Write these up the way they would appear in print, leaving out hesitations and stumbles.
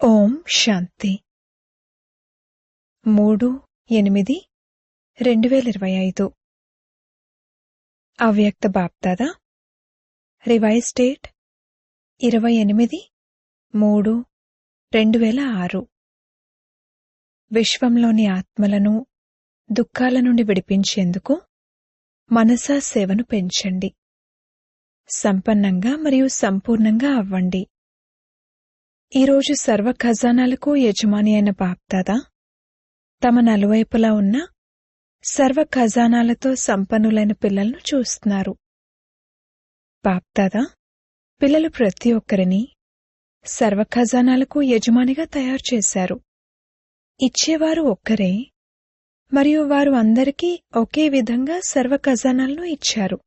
ఓం శాంతి 3/8/2025 అవ్యక్త BapDada revise date 28/3/2006 విశ్వంలోని ఆత్మలను దుఃఖాల నుండి విడిపించేందుకు మనసా సేవను పెంచండి. సంపన్నంగా మరియు సంపూర్ణంగా అవ్వండి. ఈరోజు సర్వ ఖజానాలకు యజమాని అయిన బాప్దాదా తమ నలువైపులా ఉన్న సర్వ ఖజానాలతో సంపన్నులైన పిల్లలను చూస్తున్నారు. బాప్దాదా పిల్లలు ప్రతి ఒక్కరిని సర్వ ఖజానాలకు యజమానిగా తయారు చేశారు. ఇచ్చేవారు ఒక్కరే మరియు వారు అందరికీ ఒకే విధంగా సర్వ ఖజానాలను ఇచ్చారు.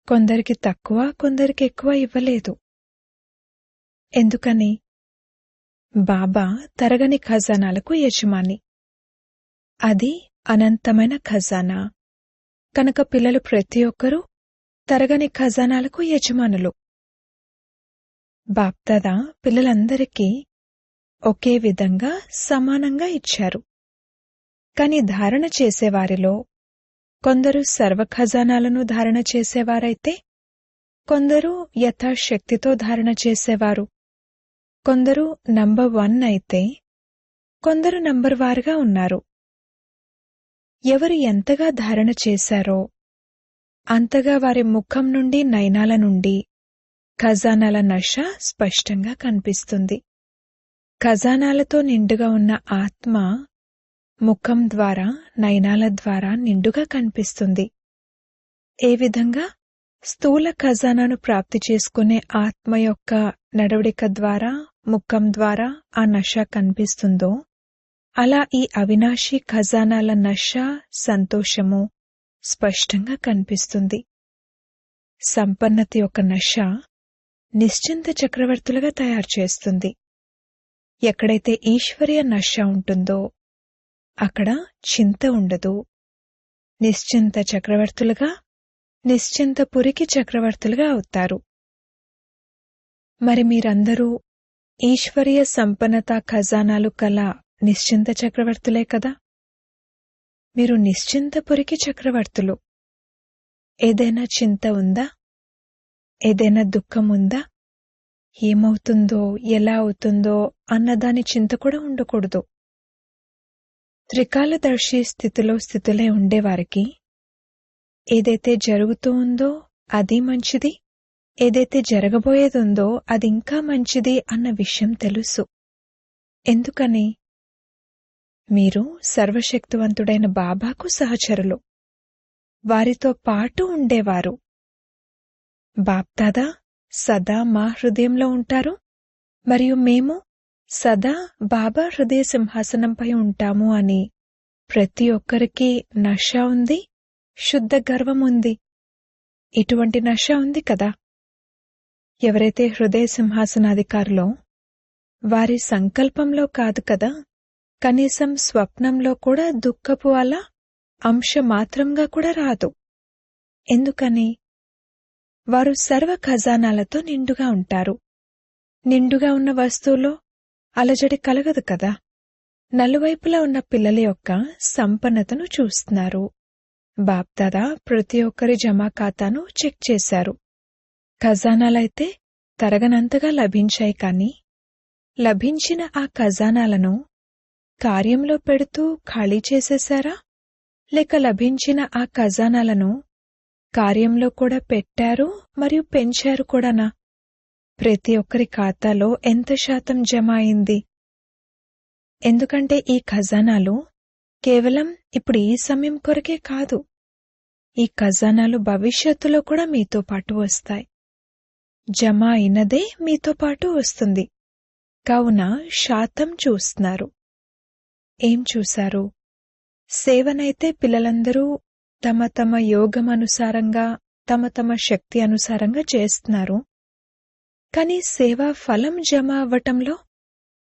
కొందరికి తక్కువ, కొందరికి ఎక్కువ ఇవ్వలేదు. ఎందుకని? బాబా తరగని ఖజానాలకు యజమాని. అది అనంతమైన ఖజానా. కనుక పిల్లలు ప్రతి ఒక్కరూ తరగని ఖజానాలకు యజమానులు. బాప్దాదా పిల్లలందరికీ ఒకే విధంగా సమానంగా ఇచ్చారు. కాని ధారణ చేసేవారిలో కొందరు సర్వ ఖజానాలను ధారణ చేసేవారైతే, కొందరు యథాశక్తితో ధారణ చేసేవారు, కొందరు నంబర్ 1 అయితే, కొందరు నంబర్ వారుగా ఉన్నారు. ఎవరు ఎంతగా ధారణ చేశారో అంతగా వారి ముఖం నుండి, నయనాల నుండి ఖజానాల నష స్పష్టంగా కనిపిస్తుంది. ఖజానాలతో నిండుగా ఉన్న ఆత్మ ముఖం ద్వారా, నయనాల ద్వారా నిండుగా కనిపిస్తుంది. ఏ విధంగా స్థూల ఖజానాను ప్రాప్తి చేసుకునే ఆత్మ యొక్క నడవడిక ద్వారా, ముఖం ద్వారా ఆ నష కనిపిస్తుందో, అలా ఈ అవినాశి ఖజానాల నష, సంతోషము స్పష్టంగా కనిపిస్తుంది. సంపన్నత యొక్క నష నిశ్చింత చక్రవర్తులుగా తయారు చేస్తుంది. ఎక్కడైతే ఈశ్వర్య నష ఉంటుందో అక్కడ చింత ఉండదు. నిశ్చింత చక్రవర్తులుగా, నిశ్చింతపురికి చక్రవర్తులుగా అవుతారు. మరి మీరందరూ ఈశ్వర్య సంపన్నత ఖజానాలు కల నిశ్చింత చక్రవర్తులే కదా. మీరు నిశ్చింతపురికి చక్రవర్తులు. ఏదైనా చింత ఉందా? ఏదైనా దుఃఖం ఉందా? ఏమవుతుందో, ఎలా అవుతుందో అన్నదాని చింత కూడా ఉండకూడదు. త్రికాలదర్శి స్థితిలో ఉండేవారికి ఏదైతే జరుగుతూ ఉందో అది మంచిది, ఏదైతే జరగబోయేదుందో అది ఇంకా మంచిది అన్న విషయం తెలుసు. ఎందుకని? మీరు సర్వశక్తివంతుడైన బాబాకు సహచరులు. వారితో పాటు ఉండేవారు. బాప్దాదా సదా మా హృదయంలో ఉంటారు మరియు మేము సదా బాబా హృదయ సింహాసనంపై ఉంటాము అని ప్రతి ఒక్కరికి నష ఉంది, శుద్ధ గర్వం ఉంది. ఇటువంటి నష ఉంది కదా. ఎవరైతే హృదయ సింహాసనాధికారులో వారి సంకల్పంలో కాదు కదా, కనీసం స్వప్నంలో కూడా దుఃఖపు అలా అంశ మాత్రంగా కూడా రాదు. ఎందుకని? వారు సర్వ ఖజానాలతో నిండుగా ఉంటారు. నిండుగా ఉన్న వస్తువులో అలజడి కలగదు కదా. నలువైపులా ఉన్న పిల్లల యొక్క సంపన్నతను చూస్తున్నారు. బాప్దాదా ప్రతి ఒక్కరి జమా ఖాతాను చెక్ చేశారు. ఖజానాలైతే తరగనంతగా లభించాయి. కానీ లభించిన ఆ ఖజానాలను కార్యంలో పెడుతూ ఖాళీ చేసేశారా? లేక లభించిన ఆ ఖజానాలను కార్యంలో కూడా పెట్టారు మరియు పెంచారు కూడానా? ప్రతి ఒక్కరి ఖాతాలో ఎంత శాతం జమ అయింది? ఎందుకంటే ఈ ఖజానాలు కేవలం ఇప్పుడు ఈ సమయం కొరకే కాదు. ఈ ఖజానాలు భవిష్యత్తులో కూడా మీతో పాటు వస్తాయి. జమ అయినదే మీతో పాటు వస్తుంది. కావున శాతం చూస్తున్నారు. ఏం చూశారు? సేవనైతే పిల్లలందరూ తమ తమ యోగమనుసారంగా, తమ తమ శక్తి అనుసారంగా చేస్తున్నారు. కానీ సేవా ఫలం జమ అవ్వటంలో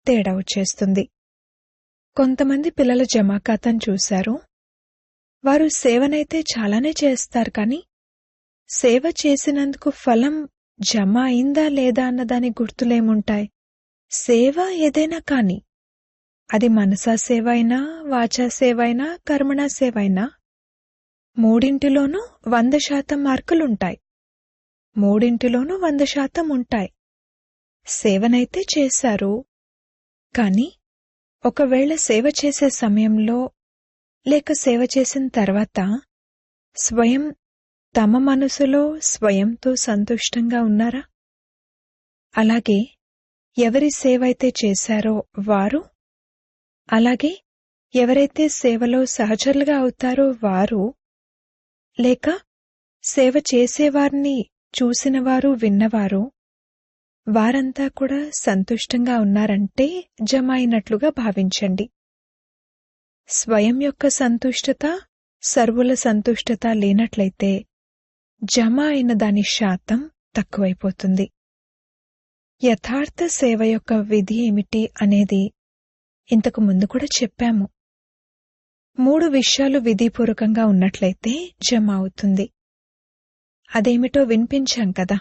తేడా వచ్చేస్తుంది. కొంతమంది పిల్లల జమా ఖాతాను చూశారు. వారు సేవనైతే చాలానే చేస్తారు. కానీ సేవ చేసినందుకు ఫలం జమ అయిందా లేదా అన్నదాని గుర్తులేముంటాయి? సేవ ఏదైనా కాని, అది మనసా సేవ అయినా, వాచా సేవ అయినా, కర్మణా సేవ అయినా, మూడింటిలోనూ 100% మార్కులుంటాయి. మూడింటిలోనూ 100% ఉంటాయి. సేవనైతే చేశారు. కాని ఒకవేళ సేవ చేసే సమయంలో లేక సేవ చేసిన తర్వాత స్వయం తమ మనసులో స్వయంతో సంతుష్టంగా ఉన్నారా? అలాగే ఎవరి సేవైతే చేశారో వారు, అలాగే ఎవరైతే సేవలో సహచరులుగా అవుతారో వారు, లేక సేవ చేసేవారిని చూసినవారు విన్నవారు, వారంతా కూడా సంతుష్టంగా ఉన్నారంటే జమ అయినట్లుగా భావించండి. స్వయం యొక్క సంతుష్టత, సర్వుల సంతుష్టత లేనట్లయితే జమ అయిన దాని శాతం తక్కువైపోతుంది. యథార్థ సేవ యొక్క విధి ఏమిటి అనేది ఇంతకు ముందు కూడా చెప్పాము. 3 విషయాలు విధిపూర్వకంగా ఉన్నట్లయితే జమ అవుతుంది. అదేమిటో వినిపించాం కదా.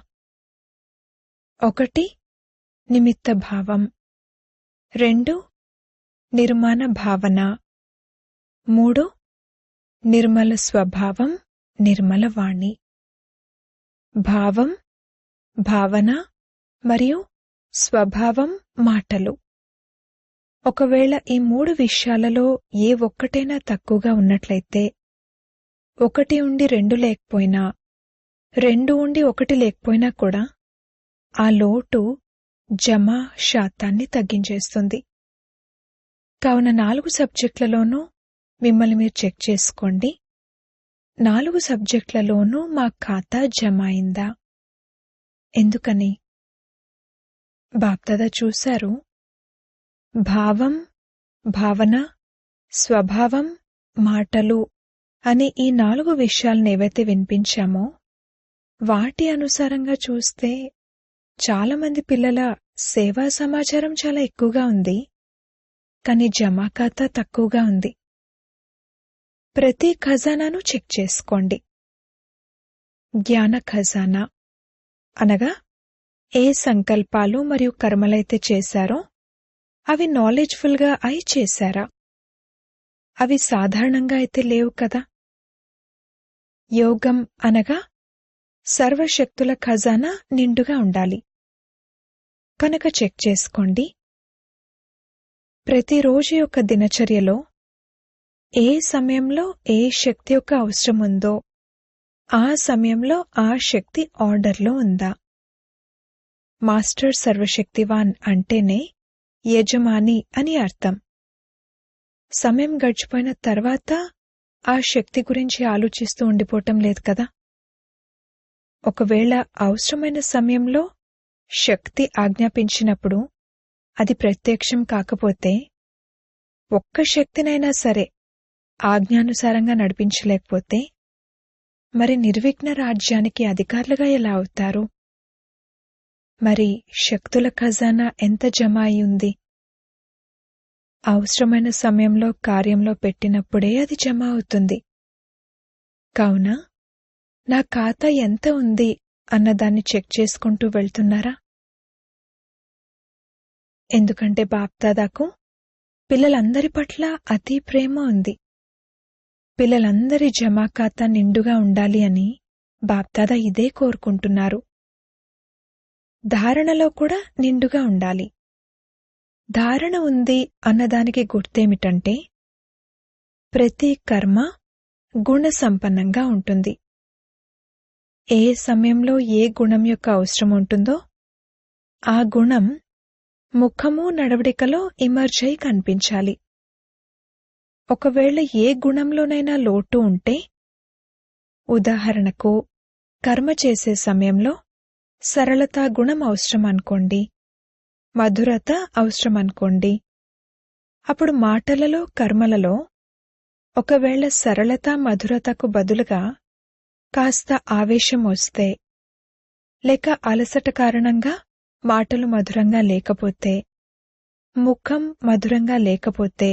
1 నిమిత్త భావం, 2 నిర్మాణ భావన, 3 నిర్మల స్వభావం, నిర్మల వాణి. భావం, భావన మరియు స్వభావం మాటలు. ఒకవేళ ఈ 3 విషయాలలో ఏ ఒక్కటైనా తక్కువగా ఉన్నట్లయితే, 1 ఉండి 2 లేకపోయినా, 2 ఉండి 1 లేకపోయినా కూడా ఆ లోటు జమా శాతాన్ని తగ్గించేస్తుంది. కావున 4 సబ్జెక్టులలోనూ మిమ్మల్ని మీరు చెక్ చేసుకోండి. 4 సబ్జెక్టులలోనూ మా ఖాతా జమ అయిందా? ఎందుకని? బాప్దాదా చూశారు, భావం, భావన, స్వభావం, మాటలు అనే ఈ 4 విషయాలను ఏవైతే వినిపించామో వాటి అనుసారంగా చూస్తే చాలామంది పిల్లల సేవా సమాచారం చాలా ఎక్కువగా ఉంది, కానీ జమా ఖాతా తక్కువగా ఉంది. ప్రతి ఖజానాను చెక్ చేసుకోండి. జ్ఞాన ఖజానా అనగా ఏ సంకల్పాలు మరియు కర్మలైతే చేశారో అవి నాలెడ్జ్ఫుల్గా అయి చేశారా? అవి సాధారణంగా అయితే లేవు కదా. యోగం అనగా సర్వశక్తుల ఖజానా నిండుగా ఉండాలి. కనుక చెక్ చేసుకోండి. ప్రతిరోజు యొక్క దినచర్యలో ఏ సమయంలో ఏ శక్తి యొక్క అవసరం ఉందో ఆ సమయంలో ఆ శక్తి ఆర్డర్లో ఉందా? మాస్టర్ సర్వశక్తివాన్ అంటేనే యజమాని అని అర్థం. సమయం గడిచిపోయిన తర్వాత ఆ శక్తి గురించి ఆలోచిస్తూ ఉండిపోవటం లేదు కదా. ఒకవేళ అవసరమైన సమయంలో శక్తి ఆజ్ఞాపించినప్పుడు అది ప్రత్యక్షం కాకపోతే, ఒక్క శక్తినైనా సరే ఆజ్ఞానుసారంగా నడిపించలేకపోతే మరి నిర్విఘ్న రాజ్యానికి అధికారులుగా ఎలా అవుతారు? మరి శక్తుల ఖజానా ఎంత జమ అయి ఉంది? అవసరమైన సమయంలో కార్యంలో పెట్టినప్పుడే అది జమ అవుతుంది. కావున నా ఖాతా ఎంత ఉంది అన్నదాన్ని చెక్ చేసుకుంటూ వెళ్తున్నారా? ఎందుకంటే బాప్దాదాకు పిల్లలందరి పట్ల అతి ప్రేమ ఉంది. పిల్లలందరి జమా ఖాతా నిండుగా ఉండాలి అని బాప్దాదా ఇదే కోరుకుంటున్నారు. ధారణలో కూడా నిండుగా ఉండాలి. ధారణ ఉంది అన్నదానికి గుర్తేమిటంటే, ప్రతి కర్మ గుణ సంపన్నంగా ఉంటుంది. ఏ సమయంలో ఏ గుణం యొక్క అవసరం ఉంటుందో ఆ గుణం ముఖము నడవడికలో ఇమర్జ్ అయి కనిపించాలి. ఒకవేళ ఏ గుణంలోనైనా లోటు ఉంటే, ఉదాహరణకు కర్మ చేసే సమయంలో సరళతా గుణం అవసరం అనుకోండి, మధురత అవసరం అనుకోండి. అప్పుడు మాటలలో కర్మలలో ఒకవేళ సరళత మధురతకు బదులుగా కాస్త ఆవేశం వస్తే, లేక అలసట కారణంగా మాటలు మధురంగా లేకపోతే, ముఖం మధురంగా లేకపోతే,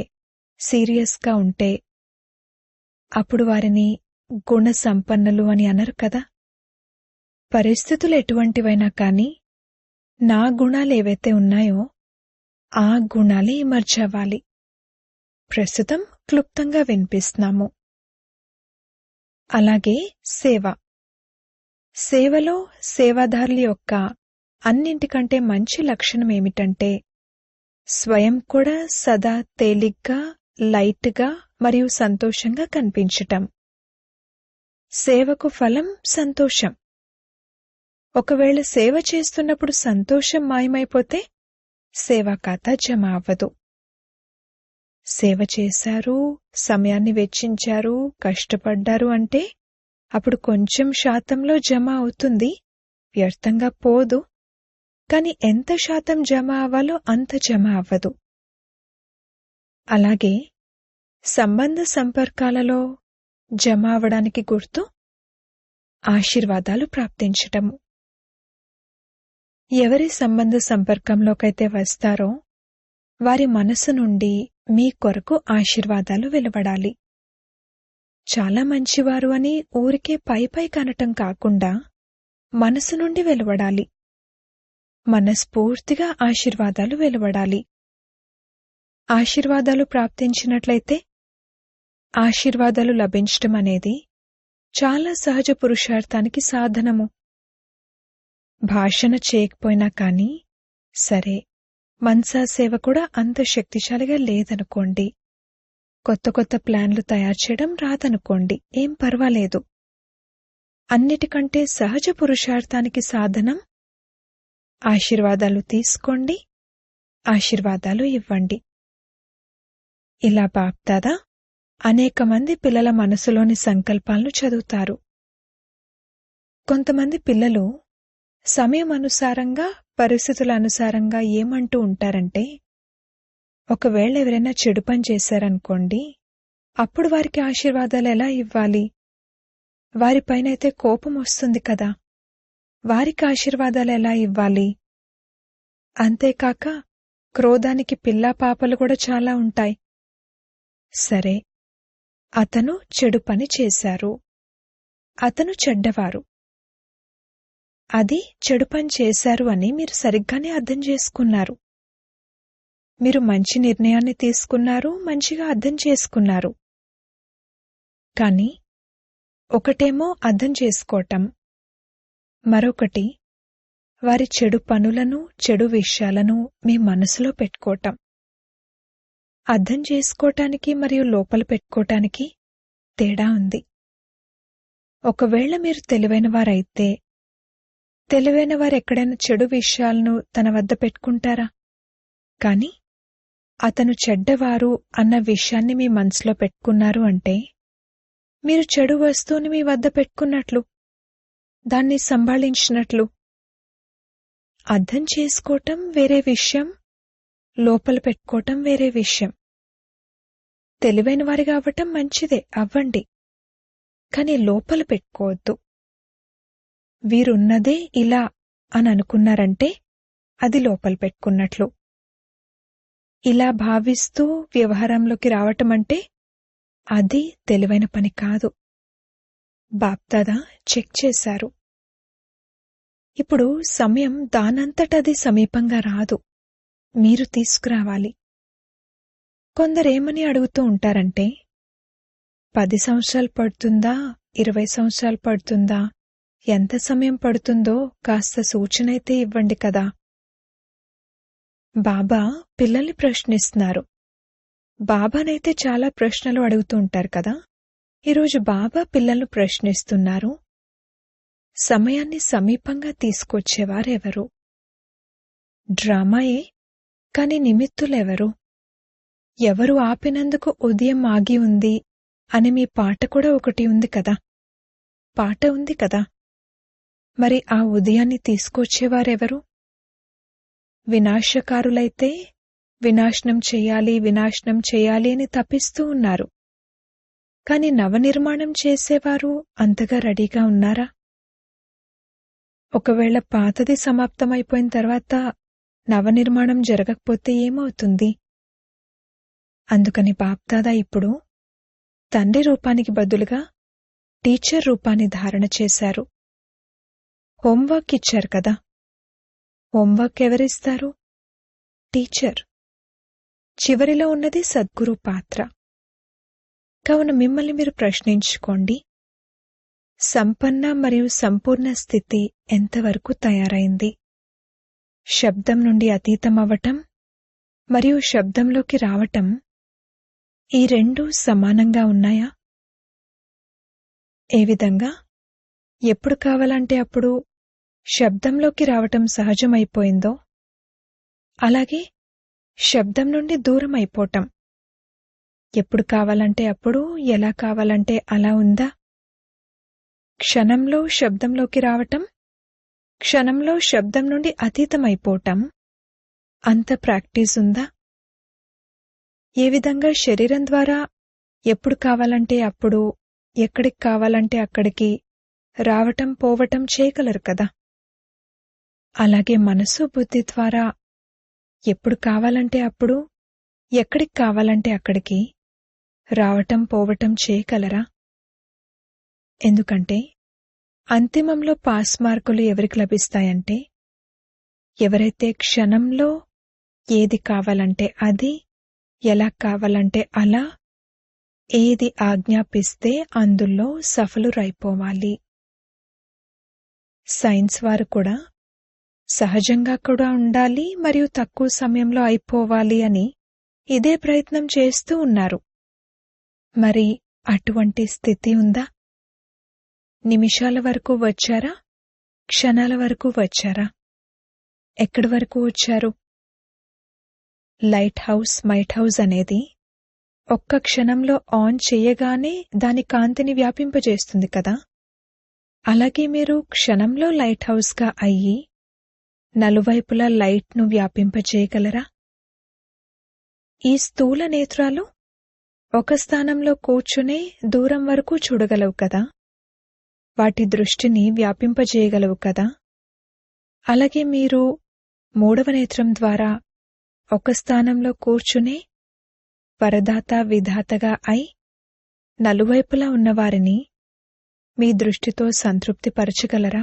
సీరియస్గా ఉంటే, అప్పుడు వారిని గుణ సంపన్నులు అని అనరు కదా. పరిస్థితులు ఎటువంటివైనా కాని నా గుణాలు ఏవైతే ఉన్నాయో ఆ గుణాలే ఎమర్జ్ అవ్వాలి. ప్రస్తుతం క్లుప్తంగా వినిపిస్తున్నాము. అలాగే సేవ. సేవలో సేవాదారుల యొక్క అన్నింటికంటే మంచి లక్షణం ఏమిటంటే స్వయం కూడా సదా తేలిగ్గా, లైట్గా మరియు సంతోషంగా కనిపించటం. సేవకు ఫలం సంతోషం. ఒకవేళ సేవ చేస్తున్నప్పుడు సంతోషం మాయమైపోతే సేవా ఖాతా జమ అవ్వదు. సేవ చేశారు, సమయాన్ని వెచ్చించారు, కష్టపడ్డారు అంటే అప్పుడు కొంచెం శాతంలో జమ అవుతుంది, వ్యర్థంగా పోదు. కాని ఎంత శాతం జమ అవ్వాలో అంత జమ అవ్వదు. అలాగే సంబంధ సంపర్కాలలో జమ అవడానికి గుర్తు ఆశీర్వాదాలు ప్రాప్తించటము. ఎవరి సంబంధ సంపర్కంలోకైతే వస్తారో వారి మనసు నుండి మీ కొరకు ఆశీర్వాదాలు వెలువడాలి. చాలా మంచివారు అని ఊరికే పై కనటం కాకుండా మనసు నుండి వెలువడాలి. మనస్ఫూర్తిగా ఆశీర్వాదాలు వెలువడాలి. ఆశీర్వాదాలు ప్రాప్తించినట్లయితే ఆశీర్వాదాలు లభించటం అనేది చాలా సహజ పురుషార్థానికి సాధనము. భాషణ చేయకపోయినా కానీ సరే, మన్సా సేవ కూడా అంత శక్తిశాలిగా లేదనుకోండి, కొత్త కొత్త ప్లాన్లు తయారు చేయడం రాదనుకోండి, ఏం పర్వాలేదు. అన్నిటికంటే సహజ పురుషార్థానికి సాధనం ఆశీర్వాదాలు తీసుకోండి, ఆశీర్వాదాలు ఇవ్వండి. ఇలా బాప్దాదా అనేక మంది పిల్లల మనసులోని సంకల్పాలను చదువుతారు. కొంతమంది పిల్లలు సమయం అనుసారంగా, పరిస్థితుల అనుసారంగా ఏమంటూ ఉంటారంటే, ఒకవేళ ఎవరైనా చెడు పని చేశారనుకోండి, అప్పుడు వారికి ఆశీర్వాదాలు ఎలా ఇవ్వాలి? వారిపైనైతే కోపం వస్తుంది కదా, వారికి ఆశీర్వాదాలు ఎలా ఇవ్వాలి? అంతేకాక క్రోధానికి పిల్లా పాపలు కూడా చాలా ఉంటాయి. సరే, అతను చెడు పని చేశారు, అతను చెడ్డవారు. అది చెడు పని చేశారు అని మీరు సరిగ్గానే అర్థం చేసుకున్నారు. మీరు మంచి నిర్ణయాన్ని తీసుకున్నారు, మంచిగా అర్థం చేసుకున్నారు. కాని ఒకటేమో అర్థం చేసుకోవటం, మరొకటి వారి చెడు పనులను, చెడు విషయాలను మీ మనసులో పెట్టుకోవటం. అర్థం చేసుకోవటానికి మరియు లోపల పెట్టుకోవటానికి తేడా ఉంది. ఒకవేళ మీరు తెలివైన వారైతే, తెలివైన వారు ఎక్కడైనా చెడు విషయాలను తన వద్ద పెట్టుకుంటారా? కాని అతను చెడ్డవారు అన్న విషయాన్ని మీ మనసులో పెట్టుకున్నారు అంటే మీరు చెడు వస్తువుని మీ వద్ద పెట్టుకున్నట్లు, దాన్ని సంభాళించినట్లు. అర్థం చేసుకోవటం వేరే విషయం, లోపల పెట్టుకోవటం వేరే విషయం. తెలివైన వారిగా అవ్వటం మంచిదే, అవ్వండి. కాని లోపల పెట్టుకోవద్దు. వీరున్నదే ఇలా అని అనుకున్నారంటే అది లోపల పెట్టుకున్నట్లు. ఇలా భావిస్తూ వ్యవహారంలోకి రావటమంటే అది తెలివైన పని కాదు. బాప్దాదా చెక్ చేశారు. ఇప్పుడు సమయం దానంతటది సమీపంగా రాదు, మీరు తీసుకురావాలి. కొందరేమని అడుగుతూ ఉంటారంటే, 10 సంవత్సరాలు పడుతుందా, 20 సంవత్సరాలు పడుతుందా, ఎంత సమయం పడుతుందో కాస్త సూచనైతే ఇవ్వండి కదా. బాబా పిల్లల్ని ప్రశ్నిస్తున్నారు. బాబానైతే చాలా ప్రశ్నలు అడుగుతూ ఉంటారు కదా. ఈరోజు బాబా పిల్లలను ప్రశ్నిస్తున్నారు, సమయాన్ని సమీపంగా తీసుకొచ్చేవారెవరు? డ్రామాయే, కాని నిమిత్తులెవరు? ఎవరు ఆపినందుకు ఉదయం ఆగి ఉంది అని మీ పాట కూడా ఒకటి ఉంది కదా, పాట ఉంది కదా. మరి ఆ ఉదయాన్ని తీసుకొచ్చేవారెవరు? వినాశకారులైతే వినాశనం చెయ్యాలి, వినాశనం చెయ్యాలి అని తపిస్తూ ఉన్నారు. కాని నవనిర్మాణం చేసేవారు అంతగా రెడీగా ఉన్నారా? ఒకవేళ పాతది సమాప్తమైపోయిన తర్వాత నవనిర్మాణం జరగకపోతే ఏమవుతుంది? అందుకని బాప్దాదా ఇప్పుడు తండ్రి రూపానికి బదులుగా టీచర్ రూపాన్ని ధారణ చేశారు. హోంవర్క్ ఇచ్చారు కదా. హోంవర్క్ ఎవరిస్తారు? టీచర్. చివరిలో ఉన్నది సద్గురు పాత్ర. కావున మిమ్మల్ని మీరు ప్రశ్నించుకోండి, సంపన్న మరియు సంపూర్ణ స్థితి ఎంతవరకు తయారైంది? శబ్దం నుండి అతీతమవ్వటం మరియు శబ్దంలోకి రావటం, ఈ రెండూ సమానంగా ఉన్నాయా? ఏ విధంగా ఎప్పుడు కావాలంటే అప్పుడు శబ్దంలోకి రావటం సహజమైపోయిందో, అలాగే శబ్దం నుండి దూరం అయిపోవటం ఎప్పుడు కావాలంటే అప్పుడు, ఎలా కావాలంటే అలా ఉందా? క్షణంలో శబ్దంలోకి రావటం, క్షణంలో శబ్దం నుండి అతీతమైపోవటం అంత ప్రాక్టీస్ ఉందా? ఏ విధంగా శరీరం ద్వారా ఎప్పుడు కావాలంటే అప్పుడు, ఎక్కడికి కావాలంటే అక్కడికి రావటం పోవటం చేయగలరు కదా. అలాగే మనసు బుద్ధి ద్వారా ఎప్పుడు కావాలంటే అప్పుడు, ఎక్కడికి కావాలంటే అక్కడికి రావటం పోవటం చేయగలరా? ఎందుకంటే అంతిమంలో పాస్ మార్కులు ఎవరికి లభిస్తాయంటే, ఎవరైతే క్షణంలో ఏది కావాలంటే అది, ఎలా కావాలంటే అలా, ఏది ఆజ్ఞాపిస్తే అందులో సఫలురైపోవాలి. సైన్స్ వారు కూడా సహజంగా కూడా ఉండాలి మరియు తక్కువ సమయంలో అయిపోవాలి అని ఇదే ప్రయత్నం చేస్తూ ఉన్నారు. మరి అటువంటి స్థితి ఉందా? నిమిషాల వరకు వచ్చారా? క్షణాల వరకు వచ్చారా? ఎక్కడి వరకు వచ్చారు? లైట్ హౌస్, మైట్ హౌస్ అనేది ఒక్క క్షణంలో ఆన్ చేయగానే దాని కాంతిని వ్యాపింపజేస్తుంది కదా. అలాగే మీరు క్షణంలో లైట్ హౌస్గా అయ్యి నలువైపులా లైట్ను వ్యాపింపజేయగలరా? ఈ స్థూల నేత్రాలు ఒక స్థానంలో కూర్చునే దూరం వరకు చూడగలవు కదా, వాటి దృష్టిని వ్యాపింపజేయగలవు కదా. అలాగే మీరు మూడవ నేత్రం ద్వారా ఒక స్థానంలో కూర్చునే వరదాత విధాతగా అయి నలువైపులా ఉన్నవారిని మీ దృష్టితో సంతృప్తిపరచగలరా?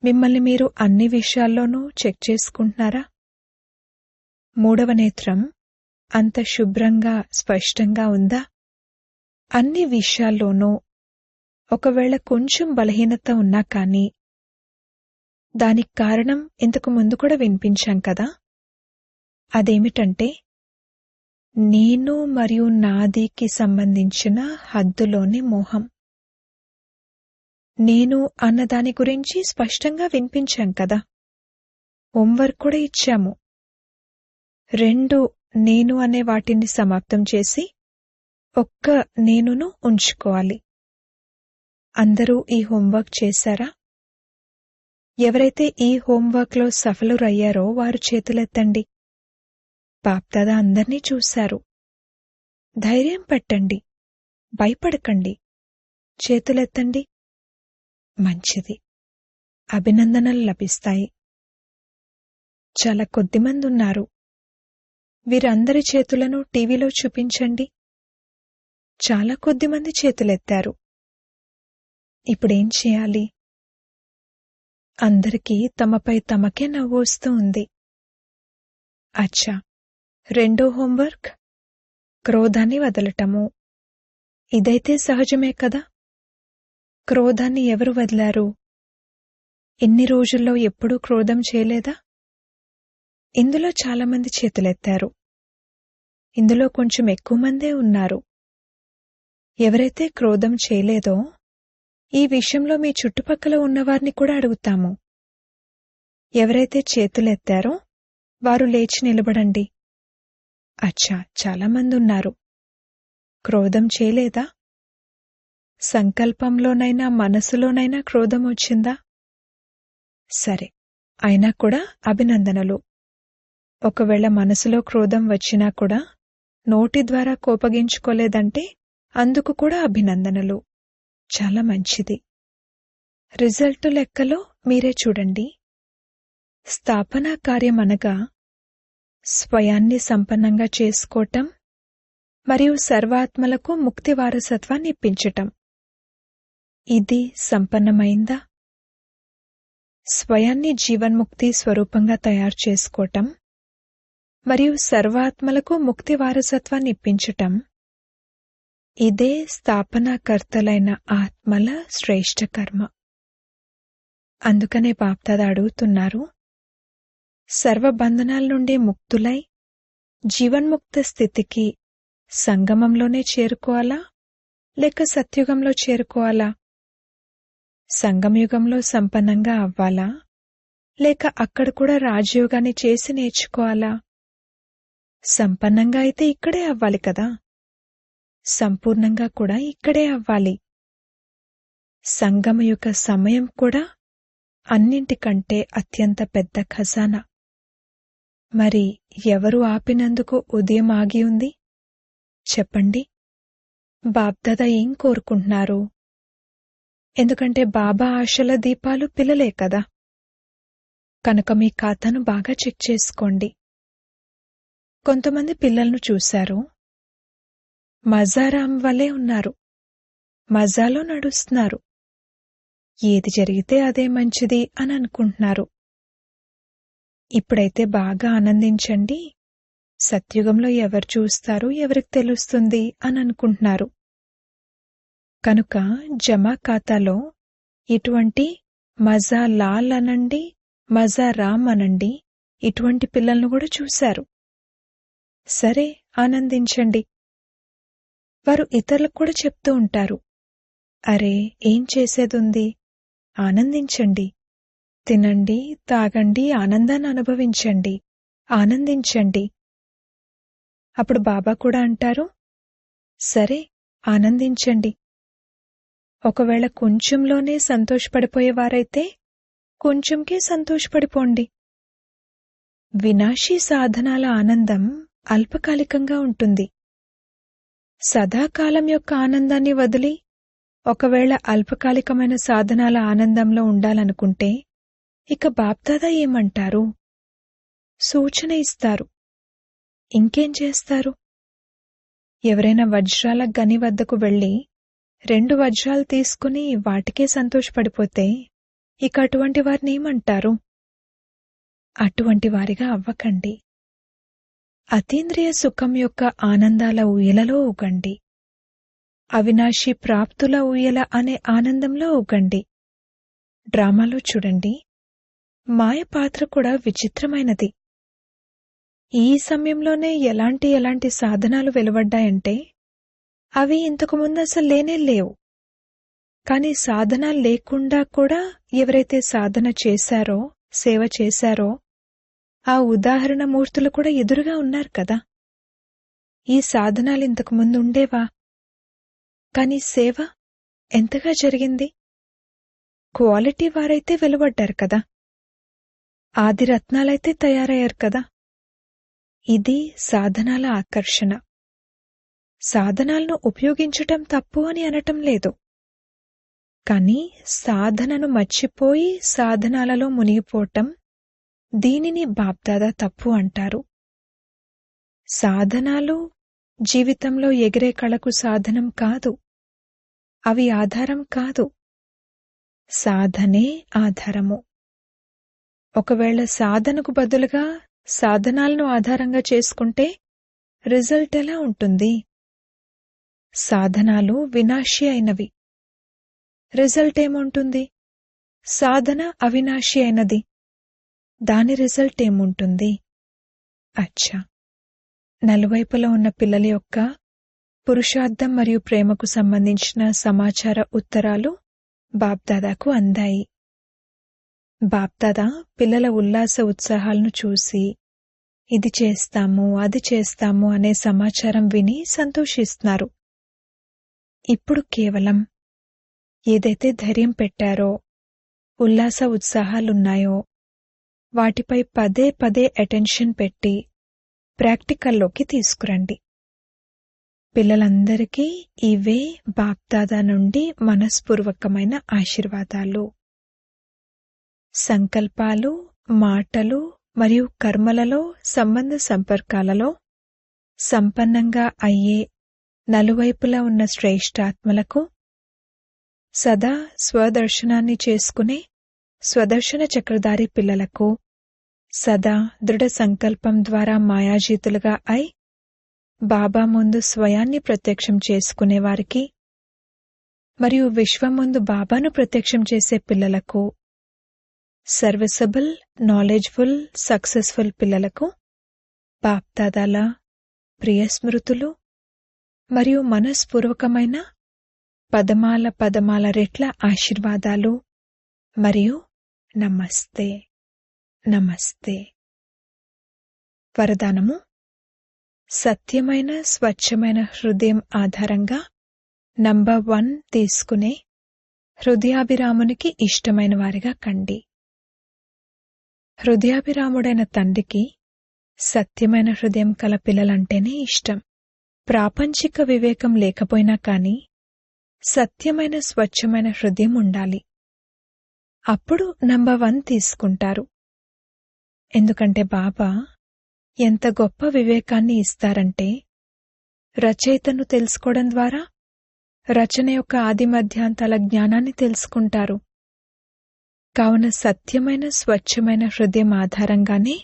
మిమ్మల్ని మీరు అన్ని విషయాల్లోనూ చెక్ చేసుకుంటున్నారా? మూడవ నేత్రం అంత శుభ్రంగా స్పష్టంగా ఉందా? అన్ని విషయాల్లోనూ ఒకవేళ కొంచెం బలహీనత ఉన్నా కానీ, దానికి కారణం ఇంతకు ముందు కూడా వినిపించాం కదా. అదేమిటంటే నేను మరియు నాదికి సంబంధించిన హద్దులోని మోహం. నేను అన్న దాని గురించి స్పష్టంగా వినిపించాం కదా. హోంవర్క్ కూడా ఇచ్చాము. రెండు నేను అనే వాటిని సమాప్తం చేసి ఒక్క నేనును ఉంచుకోవాలి. అందరూ ఈ హోంవర్క్ చేశారా? ఎవరైతే ఈ హోంవర్క్లో సఫలురయ్యారో వారు చేతులెత్తండి. బాప్దాదా అందర్నీ చూశారు. ధైర్యం పట్టండి, భయపడకండి, చేతులెత్తండి. మంచిది, అభినందనలు లభిస్తాయి. చాలా కొద్దిమంది ఉన్నారు. వీరందరి చేతులను టీవీలో చూపించండి. చాలా కొద్దిమంది చేతులెత్తారు. ఇప్పుడేం చేయాలి? అందరికీ తమపై తమకే నవ్వు వస్తూ ఉంది. అచ్చా, రెండో హోంవర్క్ క్రోధాన్ని వదలటము. ఇదైతే సహజమే కదా. క్రోధాన్ని ఎవరు వదిలారు? ఇన్ని రోజుల్లో ఎప్పుడూ క్రోధం చేయలేదా? ఇందులో చాలామంది చేతులెత్తారు. ఇందులో కొంచెం ఎక్కువ మందే ఉన్నారు. ఎవరైతే క్రోధం చేయలేదో ఈ విషయంలో మీ చుట్టుపక్కల ఉన్నవారిని కూడా అడుగుతాము. ఎవరైతే చేతులెత్తారో వారు లేచి నిలబడండి. అచ్చా, చాలామంది ఉన్నారు. క్రోధం చేయలేదా? సంకల్పంలోనైనా మనసులోనైనా క్రోధం వచ్చిందా? సరే, అయినా కూడా అభినందనలు. ఒకవేళ మనసులో క్రోధం వచ్చినా కూడా నోటి ద్వారా కోపగించుకోలేదంటే అందుకు కూడా అభినందనలు. చాలా మంచిది. రిజల్టు లెక్కలో మీరే చూడండి. స్థాపనా కార్యం అనగా స్వయాన్ని సంపన్నంగా చేసుకోవటం మరియు సర్వాత్మలకు ముక్తి వారసత్వాన్ని ఇప్పించటం. ఇది సంపన్నమైందా? స్వయాన్ని జీవన్ముక్తి స్వరూపంగా తయారు చేసుకోవటం మరియు సర్వాత్మలకు ముక్తి వారసత్వాన్ని ఇప్పించటం, ఇదే స్థాపనాకర్తలైన ఆత్మల శ్రేష్ఠ కర్మ. అందుకనే బాప్దాదా అడుగుతున్నారు, సర్వబంధనాల నుండి ముక్తులై జీవన్ముక్త స్థితికి సంగమంలోనే చేరుకోవాలా లేక సత్యుగంలో చేరుకోవాలా? సంగమయుగంలో సంపన్నంగా అవ్వాలా లేక అక్కడ కూడా రాజయోగాన్ని చేసి నేర్చుకోవాలా? సంపన్నంగా అయితే ఇక్కడే అవ్వాలి కదా, సంపూర్ణంగా కూడా ఇక్కడే అవ్వాలి. సంగమయుగ సమయం కూడా అన్నింటికంటే అత్యంత పెద్ద ఖజానా. మరి ఎవరు ఆపినందుకు ఉదయం ఆగి ఉంది? చెప్పండి. బాబ్దాదా ఏం కోరుకుంటున్నారు? ఎందుకంటే బాబా ఆశల దీపాలు పిల్లలే కదా. కనుక మీ ఖాతాను బాగా చెక్ చేసుకోండి. కొంతమంది పిల్లలను చూశారు, మజారాం వలె ఉన్నారు, మజాలో నడుస్తున్నారు, ఏది జరిగితే అదే మంచిది అని అనుకుంటున్నారు. ఇప్పుడైతే బాగా ఆనందించండి, సత్యుగంలో ఎవరు చూస్తారు, ఎవరికి తెలుస్తుంది అని అనుకుంటున్నారు. కనుక జమా ఖాతాలో ఇటువంటి మజా లాల్ అనండి, మజా రామ్ అనండి, ఇటువంటి పిల్లలను కూడా చూశారు. సరే, ఆనందించండి. వారు ఇతరులకు కూడా చెప్తూ ఉంటారు, అరే ఏం చేసేదుంది, ఆనందించండి, తినండి, తాగండి, ఆనందాన్ని అనుభవించండి, ఆనందించండి. అప్పుడు బాబా కూడా అంటారు, సరే ఆనందించండి. ఒకవేళ కొంచెంలోనే సంతోషపడిపోయేవారైతే కొంచెంకే సంతోషపడిపోండి. వినాశీ సాధనాల ఆనందం అల్పకాలికంగా ఉంటుంది. సదాకాలం యొక్క ఆనందాన్ని వదిలి ఒకవేళ అల్పకాలికమైన సాధనాల ఆనందంలో ఉండాలనుకుంటే ఇక బాప్దాదా ఏమంటారు? సూచన ఇస్తారు. ఇంకేం చేస్తారు? ఎవరైనా వజ్రాల గని వద్దకు వెళ్లి 2 వజ్రాలు తీసుకుని వాటికే సంతోషపడిపోతే ఇక అటువంటి వారిని ఏమంటారు? అటువంటి వారిగా అవ్వకండి. అతీంద్రియ సుఖం యొక్క ఆనందాల ఊయలలో ఊగండి. అవినాశి ప్రాప్తుల ఊయల అనే ఆనందంలో ఊగండి. డ్రామాలో చూడండి, మాయ పాత్ర కూడా విచిత్రమైనది. ఈ సమయంలోనే ఎలాంటి సాధనాలు వెలువడ్డాయంటే అవి ఇంతకుముందు అసలు లేనే లేవు. కాని సాధనాలు లేకుండా కూడా ఎవరైతే సాధన చేశారో, సేవ చేశారో ఆ ఉదాహరణ మూర్తులు కూడా ఎదురుగా ఉన్నారు కదా. ఈ సాధనాలు ఇంతకుముందు ఉండేవా? కాని సేవ ఎంతగా జరిగింది. క్వాలిటీ వారైతే వెలువడ్డారు కదా, ఆది రత్నాలైతే తయారయ్యారు కదా. ఇది సాధనాల ఆకర్షణ. సాధనాలను ఉపయోగించటం తప్పు అని అనటం లేదు. కాని సాధనను మర్చిపోయి సాధనాలలో మునిగిపోవటం, దీనిని బాప్దాదా తప్పు అంటారు. సాధనాలు జీవితంలో ఎగిరే కళకు సాధనం కాదు, అవి ఆధారం కాదు. సాధనే ఆధారము. ఒకవేళ సాధనకు బదులుగా సాధనాలను ఆధారంగా చేసుకుంటే రిజల్ట్ ఎలా ఉంటుంది? సాధనాలు వినాశి అయినవి. రిజల్ట్ ఏముంటుంది? సాధన అవినాశి అయినది. దాని రిజల్ట్ ఏముంటుంది? అచ్చా, నలువైపులా ఉన్న పిల్లల యొక్క పురుషార్థం మరియు ప్రేమకు సంబంధించిన సమాచార ఉత్తరాలు బాప్దాదాకు అందాయి. బాప్దాదా పిల్లల ఉల్లాస ఉత్సాహాలను చూసి ఇది చేస్తాము, అది చేస్తాము అనే సమాచారం విని సంతోషిస్తున్నారు. ఇప్పుడు కేవలం ఏదైతే ధైర్యం పెట్టారో, ఉల్లాస ఉత్సాహాలున్నాయో వాటిపై పదే పదే అటెన్షన్ పెట్టి ప్రాక్టికల్లోకి తీసుకురండి. పిల్లలందరికీ ఇవే బాప్దాదా నుండి మనస్పూర్వకమైన ఆశీర్వాదాలు. సంకల్పాలు, మాటలు మరియు కర్మలలో సంబంధ సంపర్కాలలో సంపన్నంగా అయ్యే నలువైపులా ఉన్న శ్రేష్ఠాత్మలకు, సదా స్వదర్శనాన్ని చేసుకునే స్వదర్శన చక్రధారి పిల్లలకు సదా దృఢ సంకల్పం ద్వారా మాయాజీతులుగా అయి బాబా ముందు స్వయాన్ని ప్రత్యక్షం చేసుకునేవారికి మరియు విశ్వం ముందు బాబాను ప్రత్యక్షం చేసే పిల్లలకు, సర్వీసబుల్, నాలెడ్జ్ఫుల్, సక్సెస్ఫుల్ పిల్లలకు బాప్దాదాల ప్రియ స్మృతులు మరియు మనస్పూర్వకమైన పదమాల పదమాల రెట్ల ఆశీర్వాదాలు మరియు నమస్తే నమస్తే. వరదానము: సత్యమైన స్వచ్ఛమైన హృదయం ఆధారంగా నంబర్ 1 తీసుకునే హృదయాభిరామునికి ఇష్టమైన వారిగా కండి. హృదయాభిరాముడైన తండ్రికి సత్యమైన హృదయం కల పిల్లలంటేనే ఇష్టం. ప్రాపంచిక వివేకం లేకపోయినా కాని సత్యమైన స్వచ్ఛమైన హృదయం ఉండాలి. అప్పుడు నంబర్ 1 తీసుకుంటారు. ఎందుకంటే బాబా ఎంత గొప్ప వివేకాన్ని ఇస్తారంటే, రచయితను తెలుసుకోవడం ద్వారా రచన యొక్క ఆది మధ్యాంతాల జ్ఞానాన్ని తెలుసుకుంటారు. కావున సత్యమైన స్వచ్ఛమైన హృదయం ఆధారంగానే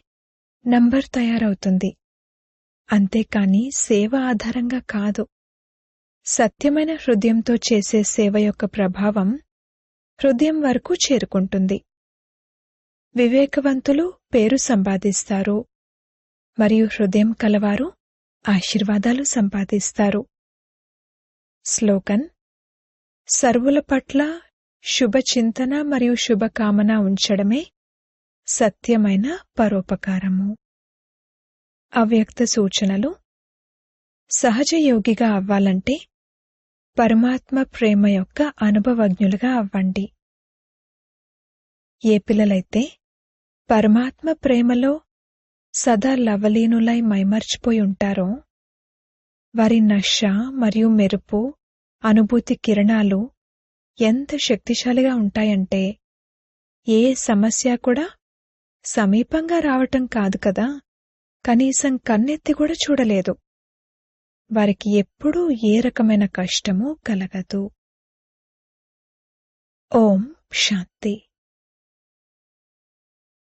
నంబర్ తయారవుతుంది, అంతేకాని సేవ ఆధారంగా కాదు. సత్యమైన హృదయంతో చేసే సేవ యొక్క ప్రభావం హృదయం వరకు చేరుకుంటుంది. వివేకవంతులు పేరు సంపాదిస్తారు మరియు హృదయం కలవారు ఆశీర్వాదాలు సంపాదిస్తారు. స్లోగన్: సర్వుల పట్ల శుభచింతన మరియు శుభకామన ఉంచడమే సత్యమైన పరోపకారము. అవ్యక్త సూచనలు: సహజ యోగిగా అవ్వాలంటే పరమాత్మ ప్రేమ యొక్క అనుభవజ్ఞులుగా అవ్వండి. ఏ పిల్లలైతే పరమాత్మ ప్రేమలో సదా లవలీనులై మైమర్చిపోయి ఉంటారో, వారి నష మరియు మెరుపు అనుభూతి కిరణాలు ఎంత శక్తిశాలిగా ఉంటాయంటే, ఏ సమస్య కూడా సమీపంగా రావటం కాదు కదా, కనీసం కన్నెత్తి కూడా చూడలేదు. వారికి ఎప్పుడూ ఏ రకమైన కష్టమూ కలగదు. ఓం శాంతి.